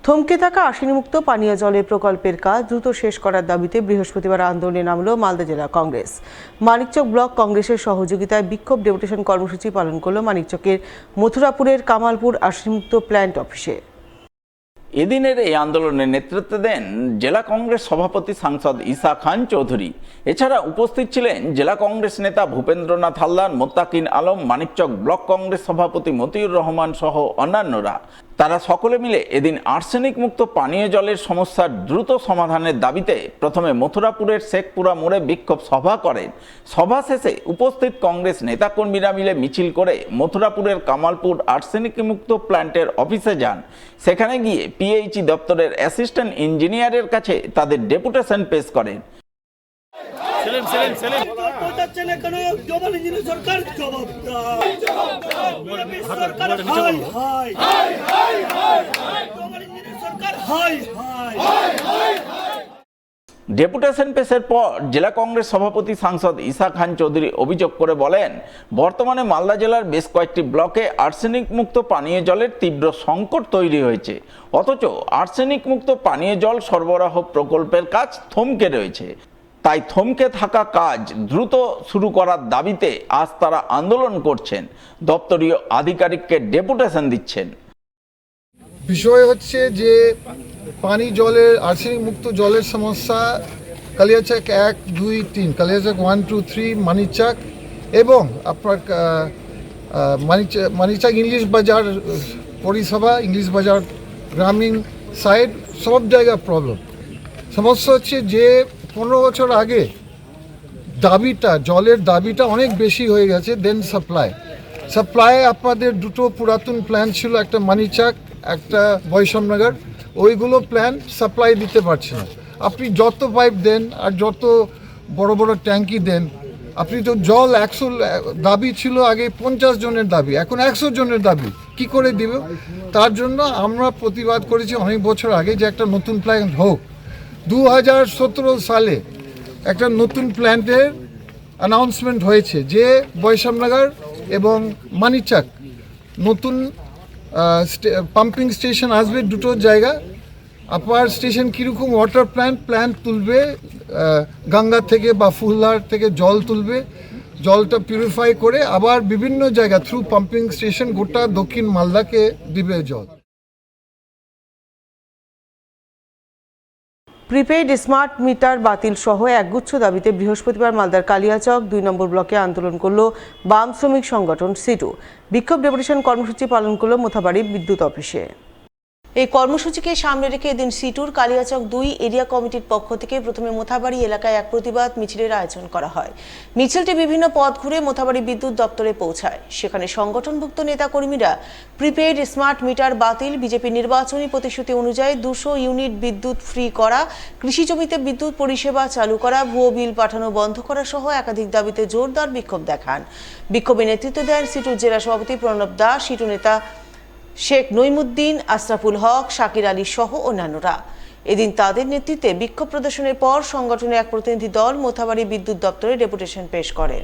থমকে থাকা আর্সেনিকমুক্ত পানীয় জলের প্রকল্পের কাজ দ্রুত শেষ করার দাবিতে বৃহস্পতিবার আন্দোলনে নামল মালদা জেলা কংগ্রেস। মানিকচক ব্লক কংগ্রেসের সহযোগিতায় বিক্ষোভ ডেপুটেশন কর্মসূচি পালন করল মানিকচকের মথুরাপুরের কামালপুর আর্সেনিকমুক্ত প্ল্যান্ট অফিসে। এদিনের এই আন্দোলনের নেতৃত্ব দেন জেলা কংগ্রেস সভাপতি সাংসদ ঈসা খান চৌধুরী। এছাড়া উপস্থিত ছিলেন জেলা কংগ্রেস নেতা ভূপেন্দ্রনাথ হালদার, মোত্তাকিন আলম, মানিকচক ব্লক কংগ্রেস সভাপতি মতিউর রহমান সহ অন্যান্যরা। তারা সকলে মিলে এদিন আর্সেনিক মুক্ত পানীয় জলের সমস্যার দ্রুত সমাধানের দাবিতে প্রথমে মথুরাপুরের শেখপুরা মোড়ে বিক্ষোভ সভা করেন। সভা শেষে উপস্থিত কংগ্রেস নেতাকর্মীরা মিলে মিছিল করে মথুরাপুরের কামালপুর আর্সেনিক মুক্ত প্ল্যান্টের অফিসে যান। সেখানে গিয়ে পিএইচই দপ্তরের অ্যাসিস্ট্যান্ট ইঞ্জিনিয়ারের কাছে তাদের ডেপুটেশন পেশ করেন। ডেপুটেশন পেশের পর জেলা কংগ্রেস সভাপতি সাংসদ ঈসা খান চৌধুরী অভিযোগ করে বলেন, বর্তমানে মালদা জেলার বেশ কয়েকটি ব্লকে আর্সেনিক মুক্ত পানীয় জলের তীব্র সংকট তৈরি হয়েছে, অথচ আর্সেনিক মুক্ত পানীয় জল সরবরাহ প্রকল্পের কাজ থমকে রয়েছে। তাই থমকে থাকা কাজ দ্রুত শুরু করার দাবিতে আজ তারা আন্দোলন করছেন, দপ্তরীয় আধিকারিককে ডেপুটেশন দিচ্ছেন। বিষয় হচ্ছে যে পানি জলের আর্সেনিক মুক্ত জলের সমস্যা কালিয়াচক 1, 2, 3, কালিয়াচক 1, 2, 3, মানিকচক এবং আপনার মানিকচক ইংলিশ বাজার পরিষেবা, ইংলিশ বাজার গ্রামীণ সাইড সব জায়গায় প্রবলেম। সমস্যা হচ্ছে যে 15 বছর আগে জলের দাবিটা অনেক বেশি হয়ে গেছে দেন সাপ্লাই আপনাদের দুটো পুরাতন প্ল্যান্ট ছিল, একটা মানিকচক, একটা বৈষম্যনগর। ওইগুলো প্ল্যান্ট সাপ্লাই দিতে পারছে না। আপনি যত পাইপ দেন আর যত বড় বড় ট্যাঙ্কি দেন, আপনি তো জল 100 দাবি ছিল আগে, 50 জনের দাবি, এখন 100 জনের দাবি কি করে দিবে? তার জন্য আমরা প্রতিবাদ করেছি অনেক বছর আগে যে একটা নতুন প্ল্যান্ট হোক। 2017 সালে একটা নতুন প্ল্যান্টের অ্যানাউন্সমেন্ট হয়েছে যে বৈষম্যনগর এবং মানিকচক নতুন পাম্পিং স্টেশন আসবে, দুটো জায়গা। আপার স্টেশন কীরকম ওয়াটার প্ল্যান্ট তুলবে গঙ্গা থেকে বা ফুলহার থেকে জল তুলবে, জলটা পিউরিফাই করে আবার বিভিন্ন জায়গা থ্রু পাম্পিং স্টেশন গোটা দক্ষিণ মালদাকে দিবে জল। প্রিপেইড স্মার্ট মিটার বাতিল সহ একগুচ্ছ দাবিতে বৃহস্পতিবার মালদার কালিয়াচক 2 নম্বর ব্লকে আন্দোলন করল বাম শ্রমিক সংগঠন সিটু। বিক্ষোভ ডেপুটেশন কর্মসূচি পালন করল মোথাবাড়ি বিদ্যুৎ অফিসে। এই কর্মসূচিকে সামনে রেখে এদিন সিটুর কালিয়াচক 2 এরিয়া কমিটির পক্ষ থেকে প্রথমে মোথাবাড়ি এলাকায় এক প্রতিবাদ মিছিলের আয়োজন করা হয়। মিছিলটি বিভিন্ন পথ ঘুরে মোথাবাড়ি বিদ্যুৎ দপ্তরে পৌঁছায়। সেখানে সংগঠনভুক্ত নেতাকর্মীরা প্রিপেইড স্মার্ট মিটার বাতিল, বিজেপি নির্বাচনী প্রতিশ্রুতি অনুযায়ী 200 ইউনিট বিদ্যুৎ ফ্রি করা, কৃষি জমিতে বিদ্যুৎ পরিষেবা চালু করা, ভুয়ো বিল পাঠানো বন্ধ করা সহ একাধিক দাবিতে জোরদার বিক্ষোভ দেখান। বিক্ষোভে নেতৃত্ব দেন সিটুর জেলা সভাপতি প্রণব দাস, সিটু নেতা শেখ নইমুদ্দিন, আশরাফুল হক, শাকির আলী সহ অন্যান্যরা। এদিন তাদের নেতৃত্বে বিক্ষোভ প্রদর্শনের পর সংগঠনের এক প্রতিনিধি দল মোথাবাড়ি বিদ্যুৎ দপ্তরে ডেপুটেশন পেশ করেন।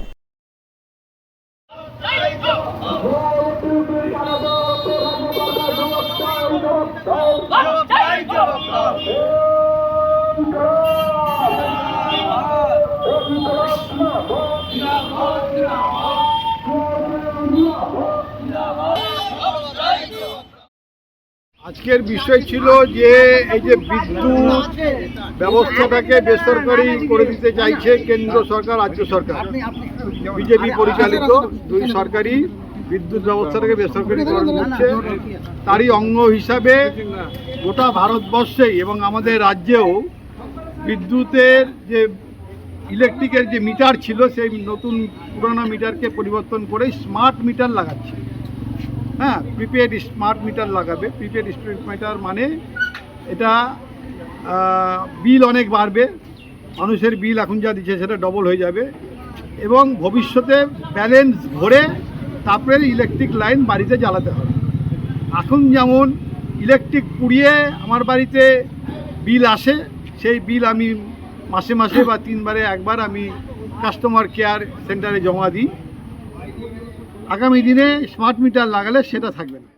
আজকের বিষয় ছিল যে এই যে বিদ্যুৎ ব্যবস্থাটাকে বেসরকারি করে দিতে চাইছে কেন্দ্র সরকার, রাজ্য সরকার, বিজেপি পরিচালিত 2 সরকারি বিদ্যুৎ ব্যবস্থাটাকে বেসরকারিকরণ করছে। তারই অঙ্গ হিসাবে গোটা ভারতবর্ষেই এবং আমাদের রাজ্যেও বিদ্যুতের যে ইলেকট্রিকের যে মিটার ছিল সেই নতুন পুরোনো মিটারকে পরিবর্তন করে স্মার্ট মিটার লাগাচ্ছে। হ্যাঁ, প্রিপেড স্মার্ট মিটার লাগাবে। প্রিপেড স্মার্ট মিটার মানে এটা বিল অনেক বাড়বে, মানুষের বিল এখন যা দিচ্ছে সেটা ডবল হয়ে যাবে এবং ভবিষ্যতে ব্যালেন্স ভরে তারপরে ইলেকট্রিক লাইন বাড়িতে জ্বালাতে হবে। এখন যেমন ইলেকট্রিক পুড়িয়ে আমার বাড়িতে বিল আসে, সেই বিল আমি মাসে মাসে বা 3 বারে একবার আমি কাস্টমার কেয়ার সেন্টারে জমা দিই। আগামী দিনে স্মার্ট মিটার লাগালে সেটা থাকবে না।